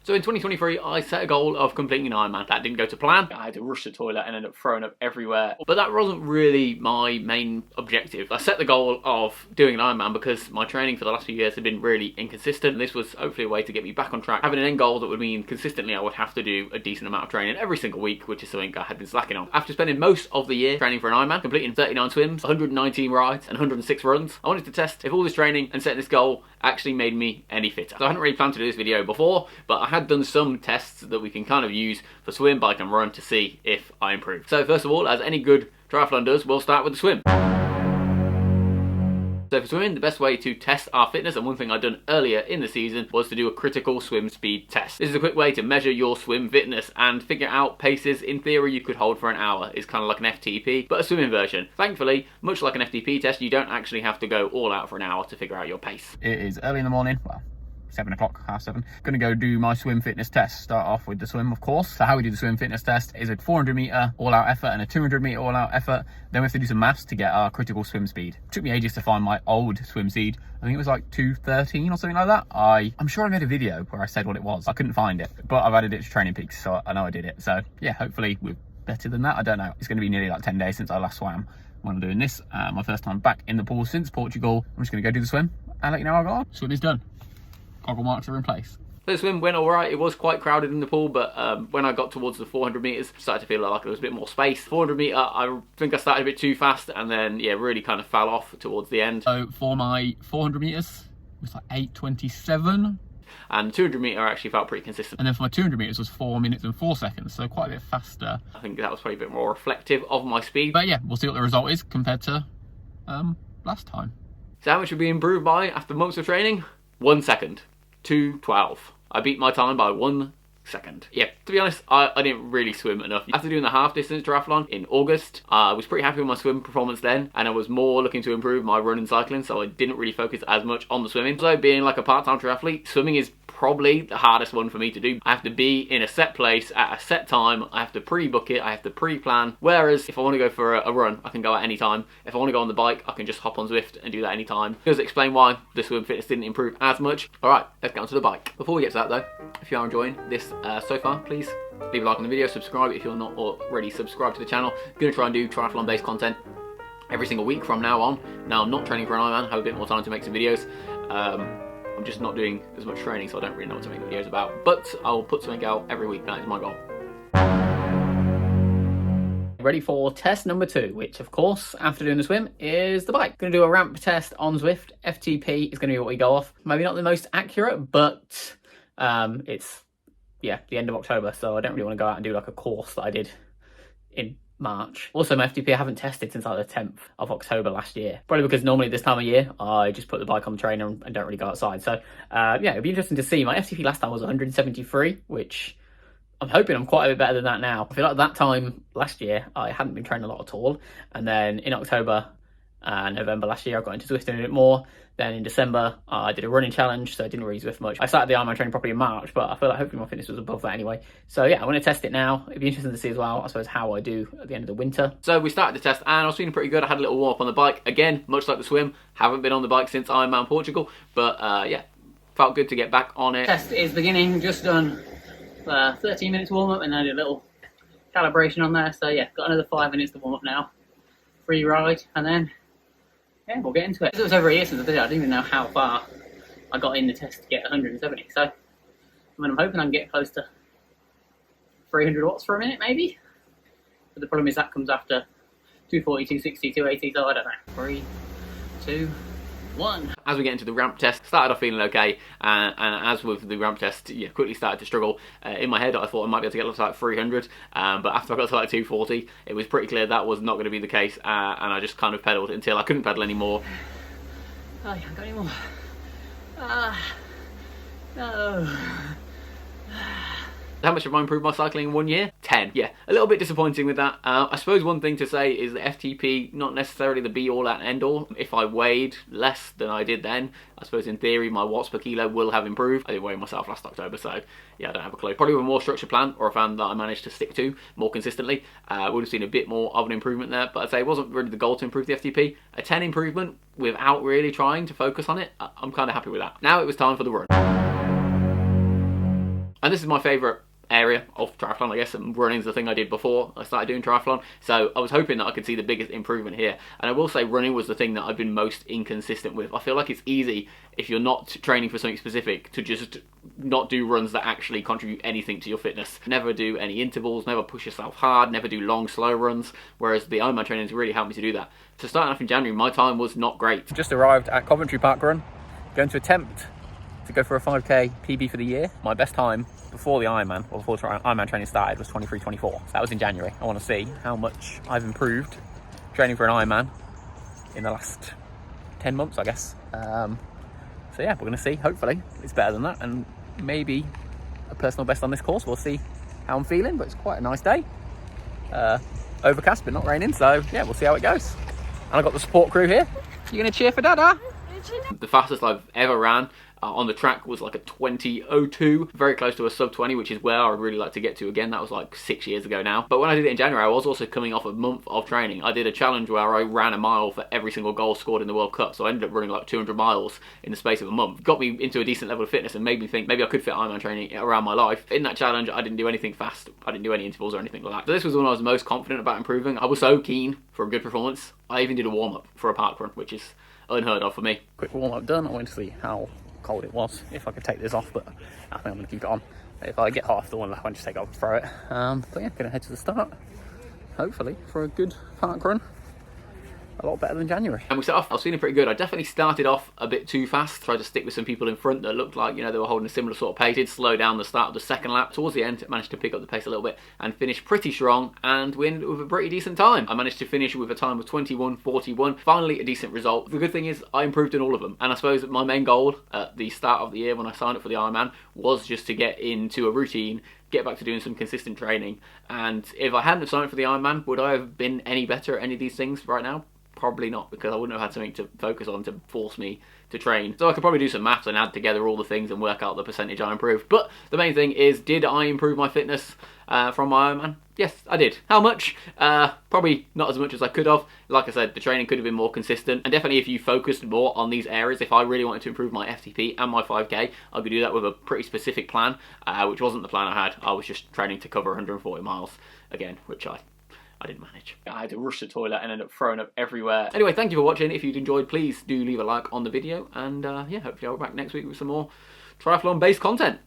So in 2023, I set a goal of completing an Ironman. That didn't go to plan. I had to rush to the toilet and end up throwing up everywhere. But that wasn't really my main objective. I set the goal of doing an Ironman because my training for the last few years had been really inconsistent. This was hopefully a way to get me back on track. Having an end goal that would mean consistently I would have to do a decent amount of training every single week, which is something I had been slacking on. After spending most of the year training for an Ironman, completing 39 swims, 119 rides, and 106 runs, I wanted to test if all this training and setting this goal actually made me any fitter. So I hadn't really planned to do this video before, but I had done some tests that we can kind of use for swim, bike and run to see if I improve. So first of all, as any good triathlon does, we'll start with the swim. So for swimming, the best way to test our fitness, and one thing I'd done earlier in the season, was to do a critical swim speed test. This is a quick way to measure your swim fitness and figure out paces in theory you could hold for an hour. It's kind of like an FTP, but a swimming version. Thankfully, much like an FTP test, you don't actually have to go all out for an hour to figure out your pace. It is early in the morning, well, 7 o'clock, half 7. Gonna go do my swim fitness test. Start off with the swim, of course. So how we do the swim fitness test is a 400 meter all out effort and a 200 meter all out effort. Then we have to do some maths to get our critical swim speed. It took me ages to find my old swim speed. I think it was like 2:13 or something like that. I'm sure I made a video where I said what it was. I couldn't find it, but I've added it to Training Peaks, so I know I did it. So yeah, hopefully we're better than that. I don't know. It's gonna be nearly like 10 days since I last swam when I'm doing this. My first time back in the pool since Portugal. I'm just gonna go do the swim and let you know how I got on. Swim is done. Goggle marks are in place. The swim went alright. It was quite crowded in the pool, but when I got towards the 400 metres, started to feel like there was a bit more space. 400 metre, I think I started a bit too fast and then, yeah, really kind of fell off towards the end. So for my 400 metres, it was like 8:27. And 200 metre actually felt pretty consistent. And then for my 200 metres was 4 minutes and 4 seconds, so quite a bit faster. I think that was probably a bit more reflective of my speed. But yeah, we'll see what the result is compared to last time. So how much would we improve by after months of training? 1 second. 2:12. I beat my time by 1 second. Yeah, to be honest, I didn't really swim enough. After doing the half distance triathlon in August, I was pretty happy with my swim performance then, and I was more looking to improve my run and cycling, so I didn't really focus as much on the swimming. So being like a part-time triathlete, swimming is probably the hardest one for me to do. I have to be in a set place at a set time, I have to pre-book it, I have to pre-plan, whereas if I want to go for a run, I can go at any time. If I want to go on the bike, I can just hop on Zwift and do that any time. Does explain why the swim fitness didn't improve as much. Alright, let's get onto the bike. Before we get to that though, if you are enjoying this so far, please leave a like on the video, subscribe if you're not already subscribed to the channel. I'm going to try and do triathlon based content every single week from now on. Now I'm not training for an Ironman, have a bit more time to make some videos. I'm just not doing as much training, so I don't really know what to make videos about, but I'll put something out every week. That is my goal. Ready for test number 2, which of course, after doing the swim, is the bike. Gonna do a ramp test on Zwift. FTP is gonna be what we go off. Maybe not the most accurate, but it's, yeah, the end of October, so I don't really want to go out and do like a course that I did in March. Also, my FTP I haven't tested since like the 10th of October last year. Probably because normally this time of year, I just put the bike on the trainer and don't really go outside. So yeah, it'd be interesting to see. My FTP last time was 173, which I'm hoping I'm quite a bit better than that now. I feel like that time last year, I hadn't been training a lot at all. And then in October and November last year, I got into Zwift a bit more. Then in December, I did a running challenge, so I didn't really Zwift much. I started the Ironman training properly in March, but I feel like hopefully my fitness was above that anyway. So yeah, I want to test it now. It'd be interesting to see as well, I suppose, how I do at the end of the winter. So we started the test and I was feeling pretty good. I had a little warm up on the bike. Again, much like the swim, haven't been on the bike since Ironman Portugal, but yeah, felt good to get back on it. Test is beginning, just done 13 minutes warm up and then I did a little calibration on there. So yeah, got another 5 minutes to warm up now. Free ride, and then yeah, we'll get into it. It was over a year since I did it. I didn't even know how far I got in the test to get 170. So I mean, I'm hoping I can get close to 300 watts for a minute, maybe. But the problem is that comes after 240, 260, 280, so I don't know. 3, 2, 1. As we get into the ramp test, started off feeling okay, and as with the ramp test, yeah, quickly started to struggle. In my head, I thought I might be able to get up to like 300, but after I got to like 240, it was pretty clear that was not going to be the case, and I just kind of pedalled until I couldn't pedal anymore. Oh, I can't go anymore. No. How much have I improved my cycling in 1 year? 10. Yeah, a little bit disappointing with that. I suppose one thing to say is that FTP, not necessarily the be-all and end-all. If I weighed less than I did then, I suppose in theory my watts per kilo will have improved. I didn't weigh myself last October, so yeah, I don't have a clue. Probably with a more structured plan, or a plan that I managed to stick to more consistently, would have seen a bit more of an improvement there. But I'd say it wasn't really the goal to improve the FTP. A 10 improvement without really trying to focus on it, I'm kind of happy with that. Now it was time for the run. And this is my favourite area of triathlon, I guess, and running is the thing I did before I started doing triathlon, so I was hoping that I could see the biggest improvement here. And I will say running was the thing that I've been most inconsistent with. I feel like it's easy, if you're not training for something specific, to just not do runs that actually contribute anything to your fitness. Never do any intervals, never push yourself hard, never do long slow runs, whereas the Ironman training has really helped me to do that. So starting off in January, my time was not great. Just arrived at Coventry Park Run, going to attempt to go for a 5k PB for the year. My best time before the Ironman, or before Ironman training started, was 23:24. So that was in January. I want to see how much I've improved training for an Ironman in the last 10 months, I guess. So yeah, we're going to see. Hopefully it's better than that, and maybe a personal best on this course. We'll see how I'm feeling, but it's quite a nice day. Overcast, but not raining, so yeah, we'll see how it goes. And I've got the support crew here. You going to cheer for Dada? The fastest I've ever ran on the track was like a 20:02, very close to a sub 20, which is where I'd really like to get to again. That was like 6 years ago now. But when I did it in January, I was also coming off a month of training. I did a challenge where I ran a mile for every single goal scored in the World Cup, so I ended up running like 200 miles in the space of a month. Got me into a decent level of fitness and made me think maybe I could fit Ironman training around my life. In that challenge, I didn't do anything fast. I didn't do any intervals or anything like that. So this was when I was most confident about improving. I was so keen for a good performance. I even did a warm-up for a park run, which is unheard of for me. Quick warm-up done. I wanted to see how cold it was, if I could take this off, but I think I'm going to keep it on. If I get half the one left, I'll just take it off and throw it. But yeah, going to head to the start, hopefully, for a good park run. A lot better than January. And we set off, I was feeling pretty good. I definitely started off a bit too fast, tried to stick with some people in front that looked like, you know, they were holding a similar sort of pace. Did slow down the start of the second lap. Towards the end, managed to pick up the pace a little bit and finish pretty strong, and we ended with a pretty decent time. I managed to finish with a time of 21:41. Finally, a decent result. The good thing is I improved in all of them, and I suppose that my main goal at the start of the year when I signed up for the Ironman was just to get into a routine, get back to doing some consistent training. And if I hadn't have signed up for the Ironman, would I have been any better at any of these things right now? Probably not, because I wouldn't have had something to focus on to force me to train. So I could probably do some maths and add together all the things and work out the percentage I improved. But the main thing is, did I improve my fitness from my Ironman? Yes, I did. How much? Probably not as much as I could have. Like I said, the training could have been more consistent. And definitely if you focused more on these areas, if I really wanted to improve my FTP and my 5k, I could do that with a pretty specific plan, which wasn't the plan I had. I was just training to cover 140 miles again, which I didn't manage. I had to rush the toilet and end up throwing up everywhere. Anyway, thank you for watching. If you'd enjoyed, please do leave a like on the video. And yeah, hopefully I'll be back next week with some more triathlon-based content.